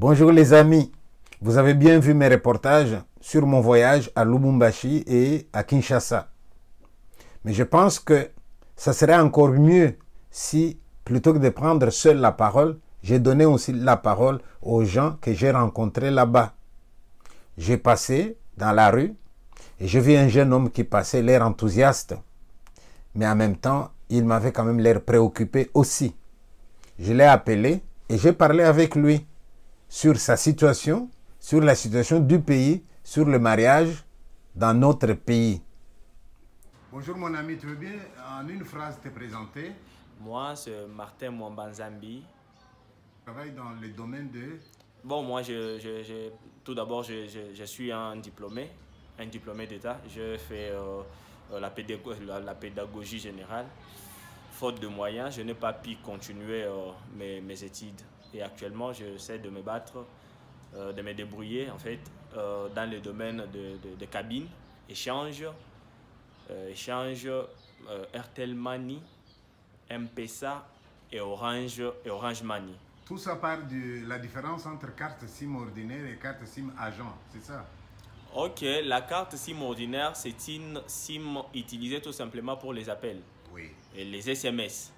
Bonjour les amis, vous avez bien vu mes reportages sur mon voyage à Lubumbashi et à Kinshasa. Mais je pense que ça serait encore mieux si, plutôt que de prendre seul la parole, j'ai donné aussi la parole aux gens que j'ai rencontrés là-bas. J'ai passé dans la rue et j'ai vu un jeune homme qui passait l'air enthousiaste, mais en même temps, il m'avait quand même l'air préoccupé aussi. Je l'ai appelé et j'ai parlé avec lui sur sa situation, sur la situation du pays, sur le mariage dans notre pays. Bonjour mon ami, tu veux bien en une phrase te présenter? Moi, c'est Martin Mwambanzambi. Je travaille dans le domaine de... Bon, moi, tout d'abord, je suis un diplômé d'État. Je fais la pédagogie générale. Faute de moyens, je n'ai pas pu continuer mes études. Et actuellement, j'essaie de me battre, de me débrouiller, en fait, dans le domaine de cabine, échange, Airtel Money, M-Pesa et Orange Money. Tout ça part de la différence entre carte SIM ordinaire et carte SIM agent, c'est ça? Ok, la carte SIM ordinaire, c'est une SIM utilisée tout simplement pour les appels Oui. et les SMS.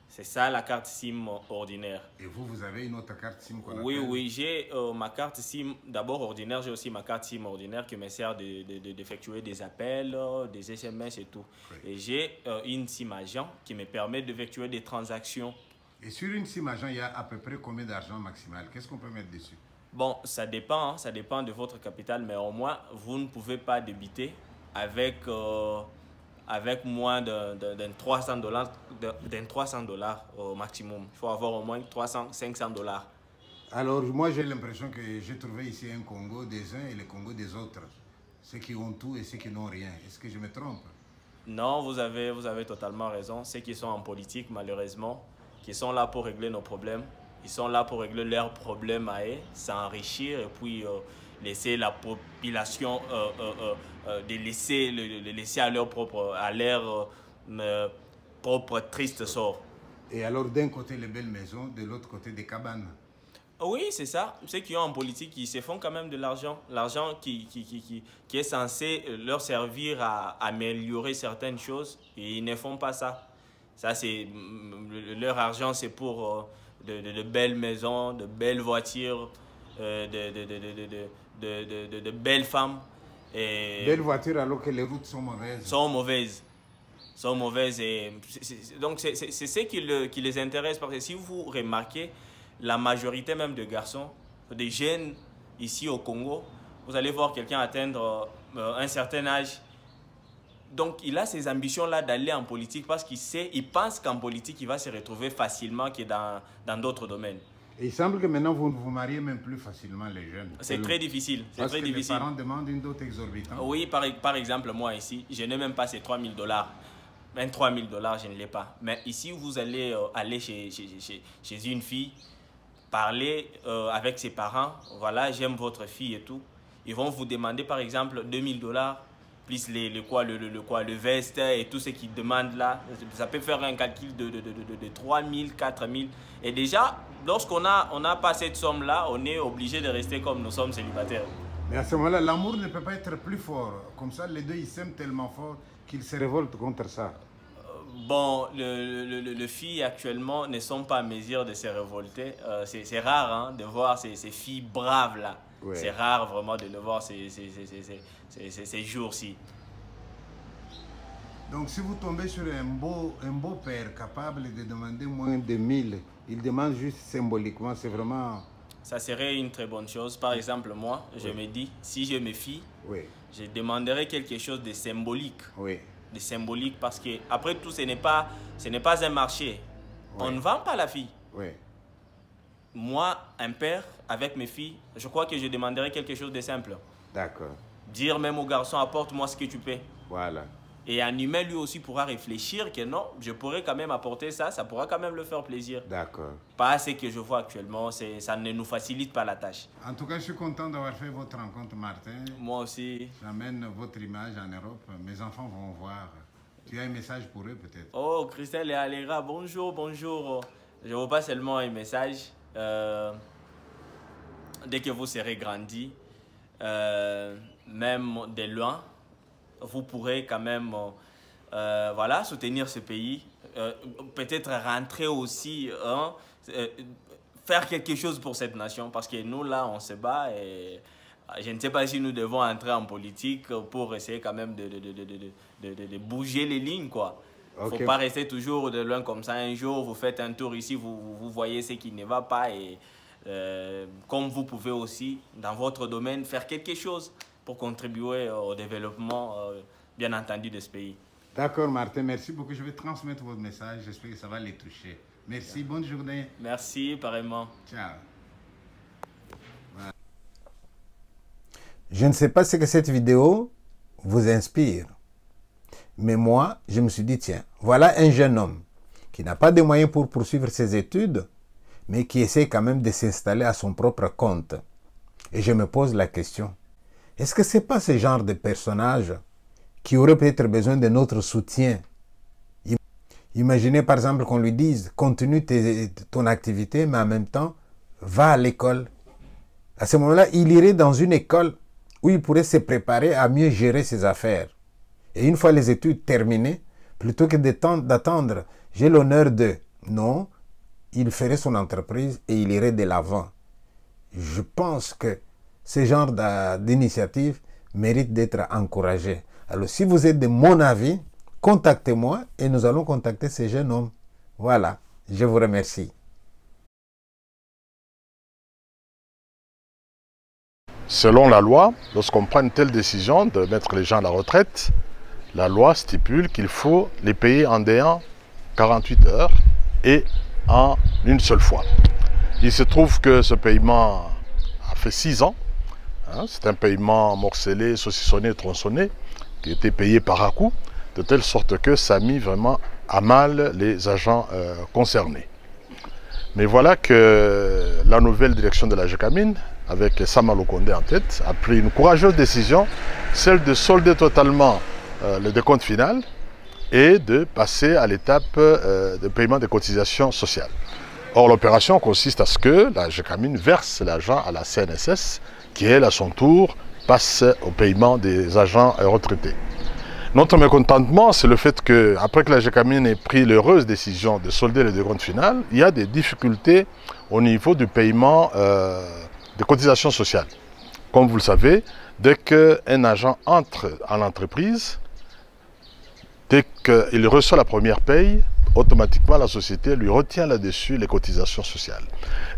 C'est ça la carte SIM ordinaire. Et vous, vous avez une autre carte SIM qu'on Oui, appelle... oui, j'ai ma carte SIM d'abord ordinaire, j'ai aussi ma carte SIM ordinaire qui me sert d'effectuer des appels, des SMS et tout. Oui. Et j'ai une SIM agent qui me permet d'effectuer des transactions. Et sur une SIM agent, il y a à peu près combien d'argent maximal? Qu'est-ce qu'on peut mettre dessus? Bon, ça dépend, hein, ça dépend de votre capital, mais au moins, vous ne pouvez pas débiter avec moins d'un 300 dollars au maximum. Il faut avoir au moins 300, 500 dollars. Alors, moi, j'ai l'impression que j'ai trouvé ici un Congo des uns et le Congo des autres. Ceux qui ont tout et ceux qui n'ont rien. Est-ce que je me trompe? Non, vous avez totalement raison. Ceux qui sont en politique, malheureusement, qui sont là pour régler nos problèmes, ils sont là pour régler leurs problèmes à eux, s'enrichir et puis laisser la population, de laisser à leur propre triste sort. Et alors, d'un côté, les belles maisons, de l'autre côté, des cabanes. Oui, c'est ça. Ceux qui ont en politique, ils se font quand même de l'argent. L'argent qui est censé leur servir à améliorer certaines choses, et ils ne font pas ça. Ça, c'est leur argent, c'est pour de belles maisons, de belles voitures, de belles femmes. Et Belles voitures alors que les routes sont mauvaises. sont mauvaises. Sont mauvaises. Et donc, c'est ce qui les intéresse. Parce que si vous remarquez, la majorité même de garçons, des jeunes ici au Congo, vous allez voir quelqu'un atteindre un certain âge. Donc, il a ces ambitions-là d'aller en politique parce il pense qu'en politique, il va se retrouver facilement que dans d'autres domaines. Et il semble que maintenant, vous ne vous mariez même plus facilement, les jeunes. C'est très difficile. Parce que les parents demandent une dot exorbitante. Oui, par exemple, moi ici, je n'ai même pas ces 3 000 dollars. Même 3 000 dollars, je ne l'ai pas. Mais ici, vous allez aller chez une fille, parler avec ses parents. Voilà, j'aime votre fille et tout. Ils vont vous demander, par exemple, 2 000 dollars, plus le veste et tout ce qu'ils demandent là. Ça peut faire un calcul de 3 000, 4 000. Et déjà, lorsqu'on n'a pas cette somme-là, on est obligé de rester comme nous sommes célibataires. Mais à ce moment-là, l'amour ne peut pas être plus fort. Comme ça, les deux, ils s'aiment tellement fort qu'ils se révoltent contre ça. Bon, les filles actuellement ne sont pas à mesure de se révolter. C'est rare hein, de voir ces filles braves là. Ouais. C'est rare vraiment de le voir ces jours-ci. Donc si vous tombez sur un beau père capable de demander moins de 1000, il demande juste symboliquement, c'est vraiment... Ça serait une très bonne chose. Par exemple, moi, je me dis, si je me fie, je demanderais quelque chose de symbolique. Oui. De symbolique parce que après tout, ce n'est pas un marché. On ne vend pas la fille. Oui. Moi, un père, avec mes filles, je crois que je demanderais quelque chose de simple. D'accord. Dire même au garçon, apporte-moi ce que tu peux. Voilà. Et un humain, lui aussi, pourra réfléchir que non, je pourrais quand même apporter ça, ça pourra quand même le faire plaisir. D'accord. Pas ce que je vois actuellement, ça ne nous facilite pas la tâche. En tout cas, je suis content d'avoir fait votre rencontre, Martin. Moi aussi. J'amène votre image en Europe, mes enfants vont voir. Tu as un message pour eux peut-être? Oh, Christelle et Aléra, bonjour, bonjour. Je ne vois pas seulement un message. dès que vous serez grandi, même de loin, vous pourrez quand même voilà, soutenir ce pays. Peut-être rentrer aussi, faire quelque chose pour cette nation. Parce que nous, là, on se bat et je ne sais pas si nous devons entrer en politique pour essayer quand même de bouger les lignes, quoi. Il ne faut pas rester toujours de loin comme ça. Un jour, vous faites un tour ici, vous voyez ce qui ne va pas. Et comme vous pouvez aussi, dans votre domaine, faire quelque chose pour contribuer au développement, bien entendu, de ce pays. D'accord, Martin. Merci beaucoup. Je vais transmettre votre message. J'espère que ça va les toucher. Merci. Bonne journée. Merci, pareillement. Ciao. Voilà. Je ne sais pas ce que cette vidéo vous inspire. Mais moi, je me suis dit, tiens, voilà un jeune homme qui n'a pas de moyens pour poursuivre ses études, mais qui essaie quand même de s'installer à son propre compte. Et je me pose la question, est-ce que ce n'est pas ce genre de personnage qui aurait peut-être besoin de notre soutien? Imaginez par exemple qu'on lui dise, continue ton activité, mais en même temps, va à l'école. À ce moment-là, il irait dans une école où il pourrait se préparer à mieux gérer ses affaires. Et une fois les études terminées, plutôt que d'attendre, j'ai l'honneur de... Non, il ferait son entreprise et il irait de l'avant. Je pense que ce genre d'initiative mérite d'être encouragé. Alors, si vous êtes de mon avis, contactez-moi et nous allons contacter ces jeunes hommes. Voilà, je vous remercie. Selon la loi, lorsqu'on prend une telle décision de mettre les gens à la retraite, la loi stipule qu'il faut les payer en déant 48 heures et en une seule fois. Il se trouve que ce paiement a fait 6 ans. C'est un paiement morcelé, saucissonné, tronçonné, qui était payé par à-coup, de telle sorte que ça a mis vraiment à mal les agents concernés. Mais voilà que la nouvelle direction de la GECAMIN, avec Sama Lokonde en tête, a pris une courageuse décision, celle de solder totalement le décompte final et de passer à l'étape de paiement des cotisations sociales. Or, l'opération consiste à ce que la GECAMIN verse l'argent à la CNSS, qui elle, à son tour, passe au paiement des agents retraités. Notre mécontentement, c'est le fait que, après que la GECAMIN ait pris l'heureuse décision de solder le décompte final, il y a des difficultés au niveau du paiement des cotisations sociales. Comme vous le savez, dès qu'un agent entre à l'entreprise, dès qu'il reçoit la première paye, automatiquement la société lui retient là-dessus les cotisations sociales.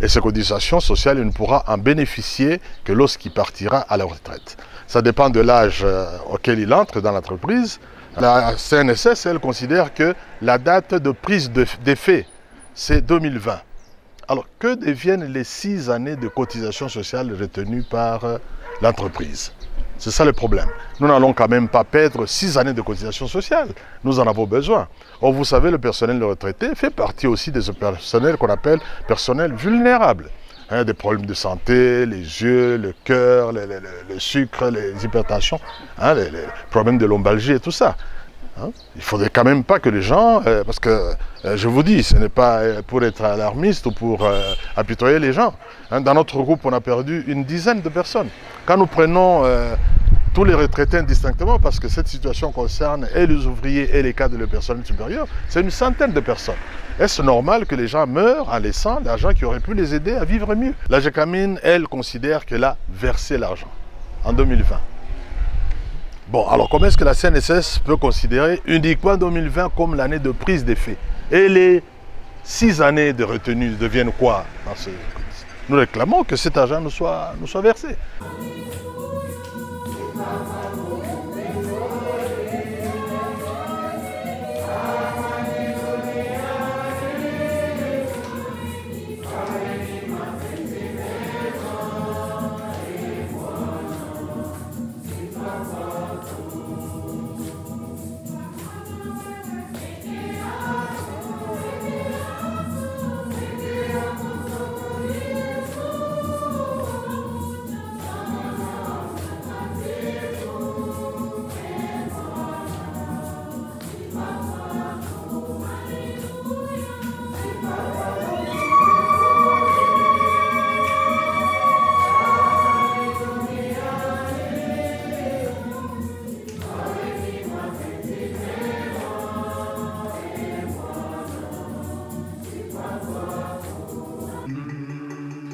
Et ces cotisations sociales, il ne pourra en bénéficier que lorsqu'il partira à la retraite. Ça dépend de l'âge auquel il entre dans l'entreprise. La CNSS, elle, considère que la date de prise d'effet, c'est 2020. Alors, que deviennent les 6 années de cotisation sociale retenues par l'entreprise? C'est ça le problème. Nous n'allons quand même pas perdre 6 années de cotisation sociale. Nous en avons besoin. Or, vous savez, le personnel retraité fait partie aussi de ce personnel qu'on appelle personnel vulnérable. Des problèmes de santé, les yeux, le cœur, le sucre, les hypertensions, les problèmes de lombalgie et tout ça. Il ne faudrait quand même pas que les gens, parce que je vous dis, ce n'est pas pour être alarmiste ou pour apitoyer les gens. Dans notre groupe, on a perdu une dizaine de personnes. Quand nous prenons tous les retraités indistinctement, parce que cette situation concerne et les ouvriers et les cadres et le personnel supérieur, c'est une centaine de personnes. Est-ce normal que les gens meurent en laissant l'argent qui aurait pu les aider à vivre mieux? La GECAMIN, elle, considère qu'elle a versé l'argent en 2020. Bon, alors comment est-ce que la CNSS peut considérer uniquement 2020 comme l'année de prise d'effet? Et les 6 années de retenue deviennent quoi dans ce... Nous réclamons que cet argent nous soit versé.